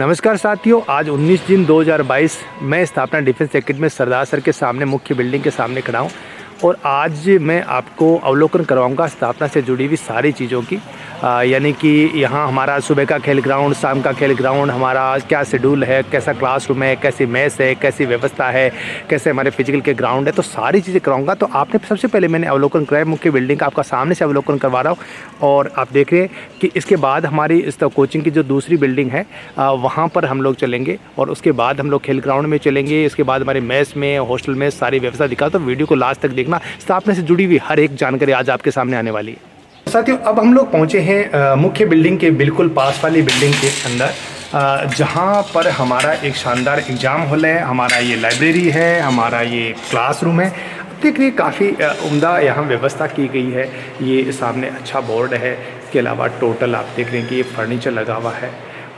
नमस्कार साथियों, आज 19 जून 2022 मैं स्थापना डिफेंस एकेडमी सरदार सर के सामने मुख्य बिल्डिंग के सामने खड़ा हूँ और आज मैं आपको अवलोकन करवाऊंगा स्थापना से जुड़ी हुई सारी चीज़ों की। यानी कि यहाँ हमारा सुबह का खेल ग्राउंड, शाम का खेल ग्राउंड, हमारा क्या शेड्यूल है, कैसा क्लासरूम है, कैसी मेस है, कैसी व्यवस्था है, कैसे हमारे फिजिकल के ग्राउंड है, तो सारी चीज़ें कराऊंगा। तो आपने सबसे पहले मैंने अवलोकन कराया मुख्य बिल्डिंग का, आपका सामने से अवलोकन करवा रहा हूँ। और आप देख रहे हैं कि इसके बाद हमारी इस कोचिंग की जो दूसरी बिल्डिंग है वहाँ पर हम लोग चलेंगे और उसके बाद हम लोग खेल ग्राउंड में चलेंगे। इसके बाद हमारे मेस में, हॉस्टल में सारी व्यवस्था दिखा, तो वीडियो को लास्ट तक देखना। स्थापना से जुड़ी हुई हर एक जानकारी आज आपके सामने आने वाली है। साथियों, अब हम लोग पहुँचे हैं मुख्य बिल्डिंग के बिल्कुल पास वाली बिल्डिंग के अंदर, जहाँ पर हमारा एक शानदार एग्ज़ाम हॉल है, हमारा ये लाइब्रेरी है, हमारा ये क्लासरूम है। देख रही काफ़ी उम्दा यहाँ व्यवस्था की गई है। ये सामने अच्छा बोर्ड है, इसके अलावा टोटल आप देख रहे हैं कि ये फर्नीचर लगा हुआ है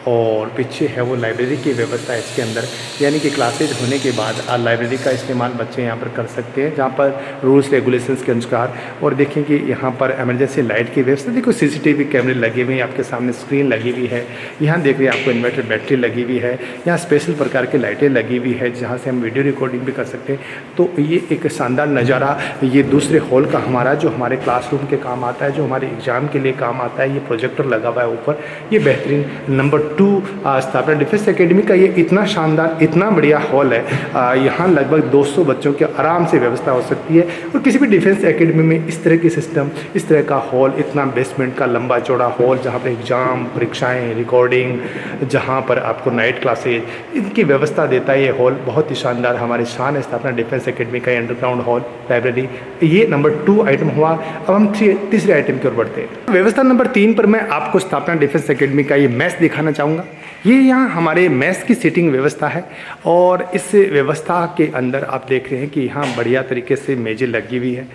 और पीछे है वो लाइब्रेरी की व्यवस्था है इसके अंदर। यानी कि क्लासेज होने के बाद लाइब्रेरी का इस्तेमाल बच्चे यहाँ पर कर सकते हैं, जहाँ पर रूल्स रेगुलेशंस के अनुसार। और देखें कि यहाँ पर इमरजेंसी लाइट की व्यवस्था, देखो सीसीटीवी कैमरे लगे हुए हैं, आपके सामने स्क्रीन लगी हुई है। यहाँ देख रहे हैं आपको इन्वर्टर बैटरी लगी हुई है, यहाँ स्पेशल प्रकार की लाइटें लगी हुई है जहाँ से हम वीडियो रिकॉर्डिंग भी कर सकते हैं। तो ये एक शानदार नज़ारा ये दूसरे हॉल का हमारा, जो हमारे क्लासरूम के काम आता है, जो हमारे एग्ज़ाम के लिए काम आता है। ये प्रोजेक्टर लगा हुआ है ऊपर, ये बेहतरीन नंबर 2 स्थापना डिफेंस एकेडमी का ये इतना शानदार, इतना बढ़िया हॉल है। यहाँ लगभग 200 बच्चों की आराम से व्यवस्था हो सकती है। और किसी भी डिफेंस एकेडमी में इस तरह की सिस्टम, इस तरह का हॉल, इतना बेसमेंट का लंबा चौड़ा हॉल, जहाँ पर एग्ज़ाम, परीक्षाएँ, रिकॉर्डिंग, जहाँ पर आपको नाइट क्लासेज, इनकी व्यवस्था देता है ये हॉल। बहुत ही शानदार हमारी शान है स्थापना डिफेंस एकेडमी का अंडरग्राउंड हॉल, लाइब्रेरी। ये नंबर 2 आइटम हुआ। अब हम तीसरे आइटम की ओर बढ़ते हैं। व्यवस्था नंबर 3 पर मैं आपको स्थापना डिफेंस एकेडमी का ये मैस दिखाना चाहूँगा। ये यहाँ हमारे मेस की सीटिंग व्यवस्था है और इस व्यवस्था के अंदर आप देख रहे हैं कि यहाँ बढ़िया तरीके से मेज़ें लगी हुई है।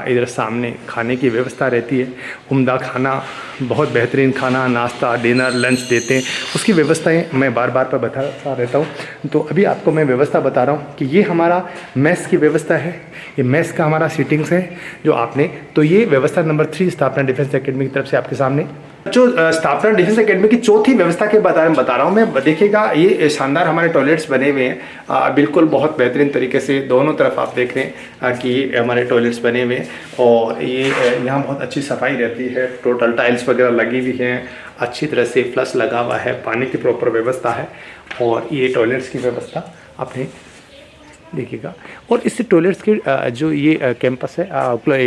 इधर सामने खाने की व्यवस्था रहती है, उम्दा खाना, बहुत बेहतरीन खाना, नाश्ता, डिनर, लंच देते हैं। उसकी व्यवस्थाएं मैं बार बार पर बताता रहता हूँ। तो अभी आपको मैं व्यवस्था बता रहा हूँ कि ये हमारा मेस की व्यवस्था है, ये मेस का हमारा सीटिंग्स है जो आपने। तो ये व्यवस्था नंबर 3 स्थापना डिफेंस एकेडमी की तरफ से आपके सामने। जो स्थापना डिफेंस एकेडमी की चौथी व्यवस्था के बारे में बता रहा हूँ मैं। देखिएगा ये शानदार हमारे टॉयलेट्स बने हुए हैं, बिल्कुल बहुत बेहतरीन तरीके से। दोनों तरफ आप देख रहे हैं कि हमारे टॉयलेट्स बने हुए हैं और ये यहाँ बहुत अच्छी सफाई रहती है। टोटल टाइल्स वगैरह लगी हुई हैं, अच्छी तरह से फ्लश लगा हुआ है, पानी की प्रॉपर व्यवस्था है। और ये टॉयलेट्स की व्यवस्था आपने देखिएगा। और इस टॉयलेट्स के जो ये कैंपस है,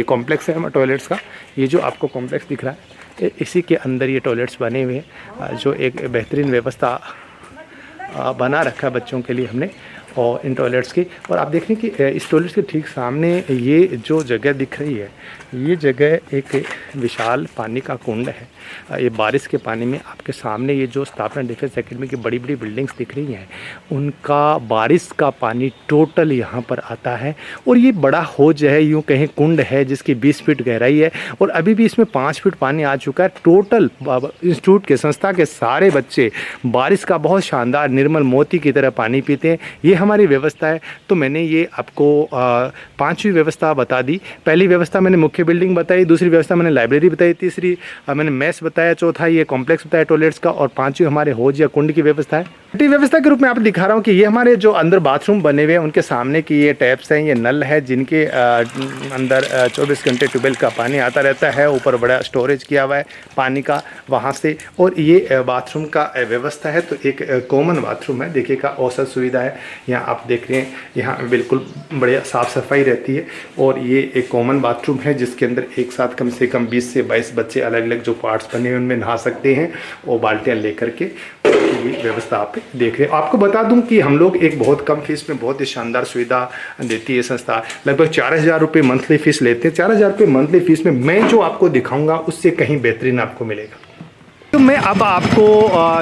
कॉम्प्लेक्स है टॉयलेट्स का, ये जो आपको कॉम्प्लेक्स दिख रहा है, इसी के अंदर ये टॉयलेट्स बने हुए हैं, जो एक बेहतरीन व्यवस्था बना रखा है बच्चों के लिए हमने और इन टॉयलेट्स की। और आप देख रहे हैं कि इस टॉयलेट्स के ठीक सामने ये जो जगह दिख रही है, ये जगह एक विशाल पानी का कुंड है। ये बारिश के पानी में आपके सामने ये जो स्थापना डिफेंस एकेडमी की बड़ी बड़ी बिल्डिंग्स दिख रही हैं, उनका बारिश का पानी टोटल यहाँ पर आता है। और ये बड़ा हौज है, यूँ कहें कुंड है, जिसकी 20 फीट गहराई है और अभी भी इसमें 5 फीट पानी आ चुका है। टोटल इंस्टीट्यूट के, संस्था के सारे बच्चे बारिश का बहुत शानदार निर्मल मोती की तरह पानी पीते हैं। ये हमारी व्यवस्था है। तो मैंने ये आपको 5वीं व्यवस्था बता दी। पहली व्यवस्था मैंने मुख्य बिल्डिंग बताई, दूसरी व्यवस्था मैंने लाइब्रेरी बताई, तीसरी मैंने मेस बताया, चौथा ये कॉम्प्लेक्स बताया टॉयलेट्स का, और 5वीं हमारे हौज या कुंड की व्यवस्था है। छठी व्यवस्था के रूप में आपको दिखा रहा हूँ कि ये हमारे जो अंदर बाथरूम बने हुए हैं, उनके सामने की ये टैप्स हैं, ये नल है, जिनके अंदर 24 घंटे ट्यूबवेल का पानी आता रहता है। ऊपर बड़ा स्टोरेज किया हुआ है पानी का वहाँ से। और ये बाथरूम का व्यवस्था है, तो एक कॉमन बाथरूम है। देखिएगा औसत सुविधा है। यहाँ आप देख रहे हैं, यहाँ बिल्कुल बढ़िया साफ़ सफाई रहती है। और ये एक कॉमन बाथरूम है जिसके अंदर एक साथ कम से कम 20 से 22 बच्चे अलग अलग जो पार्ट्स बने हुए उनमें नहा सकते हैं, और बाल्टियाँ लेकर के। ये व्यवस्था आप देख रहे हैं। आपको बता दूं कि हम लोग एक बहुत कम फीस में बहुत ही शानदार सुविधा देती है संस्था। लगभग 4000 रुपये मंथली फ़ीस लेते हैं। 4000 रुपये मंथली फ़ीस में मैं जो आपको दिखाऊंगा उससे कहीं बेहतरीन आपको मिलेगा। तो मैं अब आपको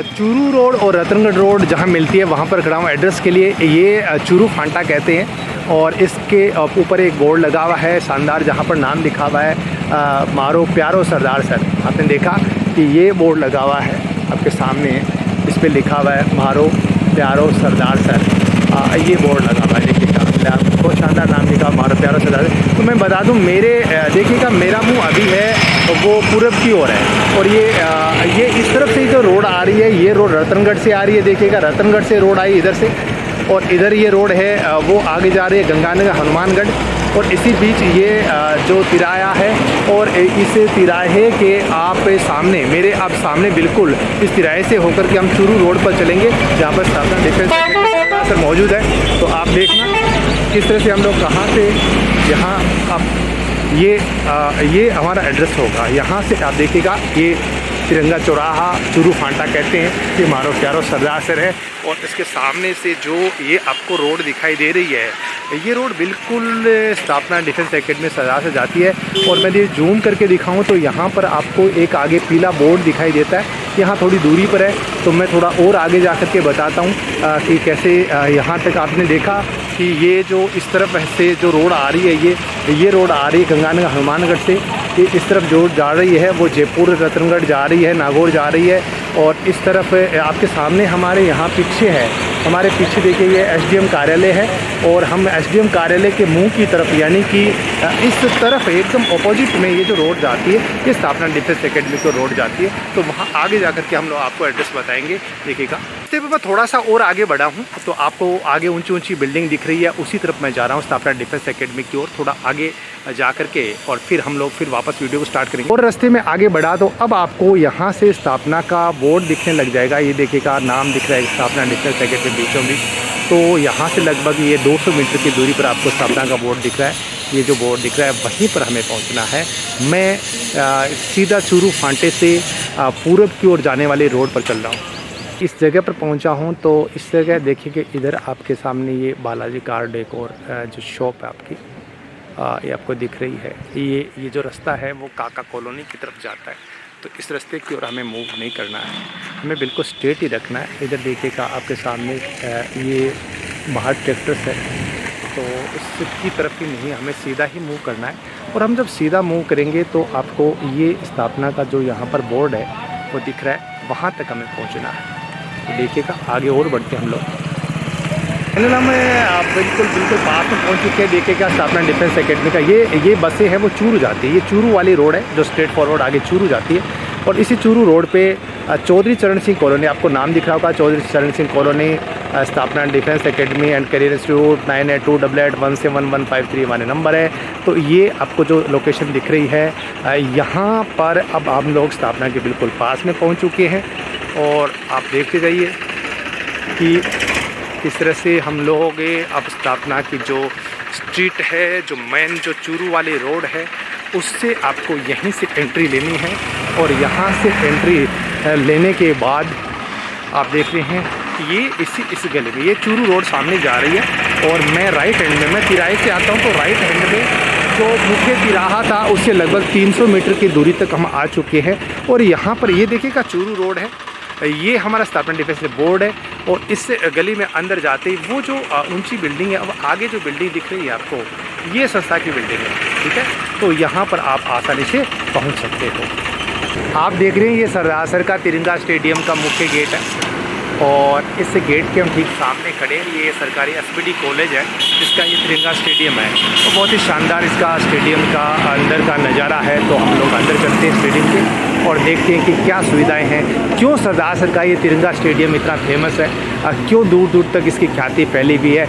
चूरू रोड और रतनगढ़ रोड जहां मिलती है वहां पर खड़ा हूँ एड्रेस के लिए। ये चूरू फांटा कहते हैं और इसके ऊपर एक बोर्ड लगा हुआ है शानदार, जहां पर नाम लिखा हुआ है मारो प्यारो सरदार सर। आपने देखा कि ये बोर्ड लगा हुआ है आपके सामने, इस पर लिखा हुआ है मारो प्यारो सरदार सर। ये बोर्ड लगा हुआ है, देखिएगा बहुत शानदार नाम लिखा हमारा प्यारा सरदार। तो मैं बता दूं, मेरे देखिएगा मेरा मुंह अभी है वो पूरब की ओर है, और ये इस तरफ से जो रोड आ रही है, ये रोड रतनगढ़ से आ रही है। देखिएगा रतनगढ़ से रोड आई इधर से, और इधर ये रोड है वो आगे जा रही है गंगानगर हनुमानगढ़, और इसी बीच ये जो तिराया है, और इस तिराहे के आप सामने मेरे आप सामने बिल्कुल इस तिराहे से होकर के हम चूरू रोड पर चलेंगे, जहाँ पर स्थापना डिफेंस सर मौजूद है। तो आप देखना किस तरह से हम लोग कहाँ से यहाँ अब ये हमारा एड्रेस होगा। यहाँ से आप देखिएगा ये तिरंगा चौराहा चूरू फांटा कहते हैं, ये मारो प्यारो सरदार सर है। और इसके सामने से जो ये आपको रोड दिखाई दे रही है, ये रोड बिल्कुल स्थापना डिफेंस एकेडमी सरदार से जाती है। और मैं ये जूम करके दिखाऊं तो यहाँ पर आपको एक आगे पीला बोर्ड दिखाई देता है, यहाँ थोड़ी दूरी पर है। तो मैं थोड़ा और आगे जा कर के बताता हूँ कि कैसे यहाँ तक आपने देखा कि ये जो इस तरफ से जो रोड आ रही है, ये रोड आ रही है गंगानगर हनुमानगढ़ से, ये इस तरफ जो जा रही है वो जयपुर रतनगढ़ जा रही है, नागौर जा रही है। और इस तरफ आपके सामने हमारे यहाँ पीछे है, हमारे पीछे देखिए ये एसडीएम कार्यालय है, और हम एसडीएम कार्यालय के मुंह की तरफ यानी कि इस तरफ एकदम ऑपोजिट में ये जो रोड जाती है, ये स्थापना डिफेंस एकेडमी को रोड जाती है। तो वहाँ आगे जा कर के हम लोग आपको एड्रेस बताएंगे। देखिएगा रास्ते पे मैं थोड़ा सा और आगे बढ़ा हूँ तो आपको आगे ऊंची ऊंची बिल्डिंग दिख रही है, उसी तरफ मैं जा रहा हूँ स्थापना डिफेंस एकेडमी की ओर। थोड़ा आगे जा कर के और फिर हम लोग वापस वीडियो को स्टार्ट करेंगे। और रास्ते में आगे बढ़ा तो अब आपको यहाँ से स्थापना का बोर्ड दिखने लग जाएगा। ये देखिएगा नाम दिख रहा है स्थापना डिफेंस एकेडमी बीचों बीच। तो यहाँ से लगभग ये 200 मीटर की दूरी पर आपको स्थापना का बोर्ड दिख रहा है। ये जो बोर्ड दिख रहा है वहीं पर हमें पहुँचना है। मैं सीधा चूरू फांटे से पूरब की ओर जाने वाले रोड पर चल रहा हूँ। इस जगह पर पहुंचा हूं तो इस जगह देखिए कि इधर आपके सामने ये बालाजी कार डेकोर जो शॉप है आपकी, ये आपको दिख रही है। ये जो रास्ता है वो काका कॉलोनी की तरफ जाता है। तो इस रास्ते की ओर हमें मूव नहीं करना है, हमें बिल्कुल स्ट्रेट ही रखना है। इधर देखिएगा आपके सामने ये बाहर ट्रैक्टर्स है, तो इसकी तरफ ही नहीं, हमें सीधा ही मूव करना है। और हम जब सीधा मूव करेंगे तो आपको ये स्थापना का जो यहाँ पर बोर्ड है वो दिख रहा है, वहाँ तक हमें पहुँचना है। तो देखिएगा आगे और बढ़ते हम लोग। हम आप बिल्कुल पास में पहुंच चुके हैं। देखिएगा स्थापना डिफेंस एकेडमी का ये बसें हैं वो चूरू जाती है। ये चूरू वाली रोड है जो स्ट्रेट फॉरवर्ड आगे चूरू जाती है। और इसी चूरू रोड पे चौधरी चरण सिंह कॉलोनी, आपको नाम दिख रहा होगा चौधरी चरण सिंह कॉलोनी, स्थापना defence academy and career institute 9828811153 हमारे नंबर है। तो ये आपको जो लोकेशन दिख रही है, यहाँ पर अब हम लोग स्थापना के बिल्कुल पास में पहुँच चुके हैं। और आप देखते जाइए कि किस तरह से हम लोग अब स्थापना की जो स्ट्रीट है, जो मेन जो चूरू वाली रोड है, उससे आपको यहीं से एंट्री लेनी है। और यहाँ से एंट्री लेने के बाद आप देख रहे हैं कि ये इस गली में ये चूरू रोड सामने जा रही है। और मैं राइट हैंड में, मैं तिराहे से आता हूँ, तो राइट हैंड में जो मुख्य तिराहा था उससे लगभग 300 मीटर की दूरी तक हम आ चुके हैं। और यहाँ पर ये देखिएगा चूरू रोड है, ये हमारा स्थापना डिफेंस बोर्ड है। और इस गली में अंदर जाते ही वो जो ऊंची बिल्डिंग है, अब आगे जो बिल्डिंग दिख रही है आपको, ये संस्था की बिल्डिंग है, ठीक है। तो यहाँ पर आप आसानी से पहुँच सकते हो। आप देख रहे हैं ये सरदार सर का तिरंगा स्टेडियम का मुख्य गेट है, और इस गेट के हम ठीक सामने खड़े हैं। ये सरकारी एसपीडी कॉलेज है जिसका ये तिरंगा स्टेडियम है। तो बहुत ही शानदार इसका स्टेडियम का अंदर का नज़ारा है। तो हम लोग अंदर चलते हैं स्टेडियम के और देखते हैं कि क्या सुविधाएं हैं, क्यों सरदार सर का ये तिरंगा स्टेडियम इतना फेमस है, क्यों दूर दूर तक इसकी ख्याति फैली हुई है,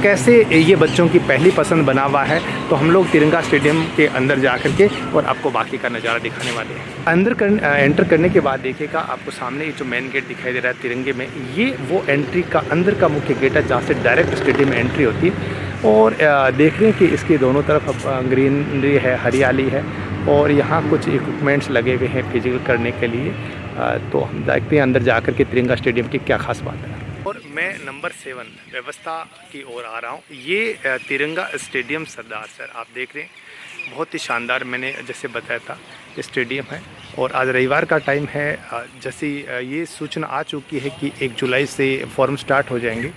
कैसे ये बच्चों की पहली पसंद बना हुआ है। तो हम लोग तिरंगा स्टेडियम के अंदर जा कर के और आपको बाकी का नज़ारा दिखाने वाले हैं। एंटर करने के बाद देखिएगा आपको सामने ये जो मेन गेट दिखाई दे रहा है तिरंगे में, ये वो एंट्री का अंदर का मुख्य गेट है जहाँ से डायरेक्ट स्टेडियम में एंट्री होती है। और देख रहे हैं कि इसके दोनों तरफ ग्रीनरी है, हरियाली है, और यहाँ कुछ इक्विपमेंट्स लगे हुए हैं फिजिकल करने के लिए। तो हम देखते हैं अंदर जाकर के तिरंगा स्टेडियम की क्या खास बात है। और मैं नंबर 7 व्यवस्था की ओर आ रहा हूँ। ये तिरंगा स्टेडियम सरदार सर आप देख रहे हैं, बहुत ही शानदार, मैंने जैसे बताया था ये स्टेडियम है। और आज रविवार का टाइम है, जैसे ये सूचना आ चुकी है कि 1 जुलाई से फॉर्म स्टार्ट हो जाएंगे,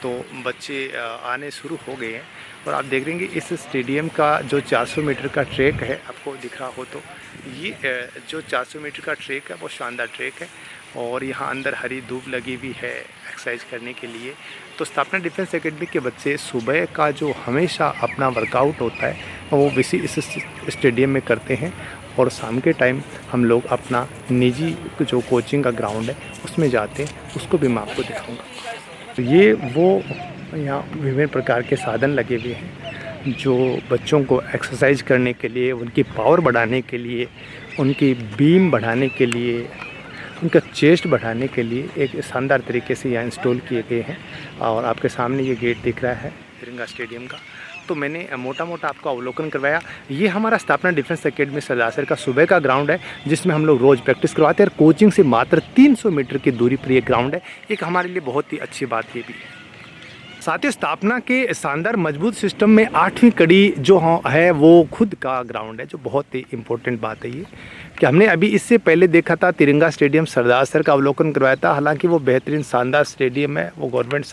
तो बच्चे आने शुरू हो गए हैं। और आप देख रहे हैं कि इस स्टेडियम का जो 400 मीटर का ट्रैक है, आपको दिख रहा हो तो ये जो 400 मीटर का ट्रैक है वो शानदार ट्रैक है। और यहाँ अंदर हरी धूप लगी हुई है एक्सरसाइज करने के लिए। तो स्थापना डिफेंस एकेडमी के बच्चे सुबह का जो हमेशा अपना वर्कआउट होता है वो इस स्टेडियम में करते हैं, और शाम के टाइम हम लोग अपना निजी जो कोचिंग का ग्राउंड है उसमें जाते हैं, उसको भी मैं आपको दिखाऊंगा। तो ये वो यहाँ विभिन्न प्रकार के साधन लगे हुए हैं जो बच्चों को एक्सरसाइज करने के लिए, उनकी पावर बढ़ाने के लिए, उनकी बीम बढ़ाने के लिए, उनका चेस्ट बढ़ाने के लिए एक शानदार तरीके से यहाँ इंस्टॉल किए गए हैं। और आपके सामने ये गेट दिख रहा है तिरंगा स्टेडियम का। तो मैंने मोटा मोटा आपको अवलोकन करवाया। ये हमारा स्थापना डिफेंस एकेडमी सरदासर का सुबह का ग्राउंड है जिसमें हम लोग रोज़ प्रैक्टिस करवाते हैं, और कोचिंग से मात्र 300 मीटर की दूरी पर ये ग्राउंड है। एक हमारे लिए बहुत ही अच्छी बात ये भी है। साथ ही स्थापना के शानदार मजबूत सिस्टम में 8वीं कड़ी जो है वो खुद का ग्राउंड है, जो बहुत ही इम्पोर्टेंट बात है ये कि हमने अभी इससे पहले देखा था तिरंगा स्टेडियम सरदासर का अवलोकन करवाया था। हालांकि वो बेहतरीन शानदार स्टेडियम है, वो गवर्नमेंट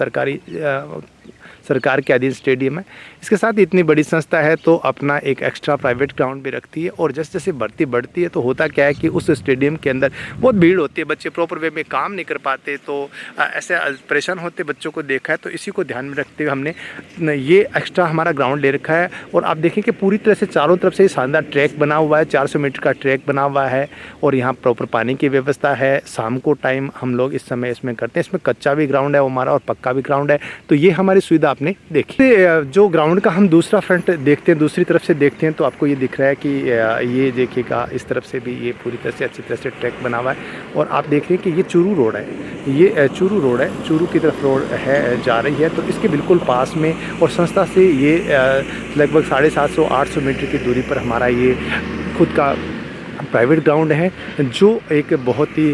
सरकार के अधीन स्टेडियम है। इसके साथ इतनी बड़ी संस्था है तो अपना एक एक्स्ट्रा प्राइवेट ग्राउंड भी रखती है, और जैसे जैसे भर्ती बढ़ती है तो होता क्या है कि उस स्टेडियम के अंदर बहुत भीड़ होती है, बच्चे प्रॉपर वे में काम नहीं कर पाते, तो ऐसे परेशान होते बच्चों को देखा है। तो इसी को ध्यान में रखते हुए हमने ये एक्स्ट्रा हमारा ग्राउंड ले रखा है। और आप देखें कि पूरी तरह से चारों तरफ से शानदार ट्रैक बना हुआ है, 400 मीटर का ट्रैक बना हुआ है, और यहाँ प्रॉपर पानी की व्यवस्था है। शाम को टाइम हम लोग इस समय इसमें करते हैं। इसमें कच्चा भी ग्राउंड है हमारा और पक्का भी ग्राउंड है। तो ये हमारी सुविधा आपने देखी। जो ग्राउंड का हम दूसरा फ्रंट देखते हैं, दूसरी तरफ से देखते हैं, तो आपको ये दिख रहा है कि ये देखिएगा इस तरफ से भी ये पूरी तरह से अच्छी तरह से ट्रैक बना हुआ है। और आप देख रहे हैं कि ये चूरू रोड है, ये चूरू रोड है, चूरू की तरफ रोड है जा रही है। तो इसके बिल्कुल पास में और संस्था से ये लगभग 750-800 मीटर की दूरी पर हमारा ये खुद का प्राइवेट ग्राउंड है, जो एक बहुत ही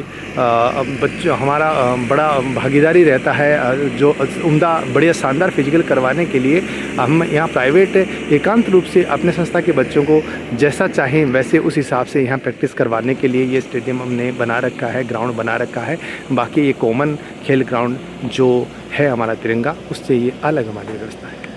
बच्चों हमारा बड़ा भागीदारी रहता है, जो उम्दा बढ़िया शानदार फिजिकल करवाने के लिए हम यहाँ प्राइवेट एकांत रूप से अपने संस्था के बच्चों को जैसा चाहें वैसे उस हिसाब से यहाँ प्रैक्टिस करवाने के लिए ये स्टेडियम हमने बना रखा है, ग्राउंड बना रखा है। बाकी ये कॉमन खेल ग्राउंड जो है हमारा तिरंगा, उससे ये अलग हमारी व्यवस्था है।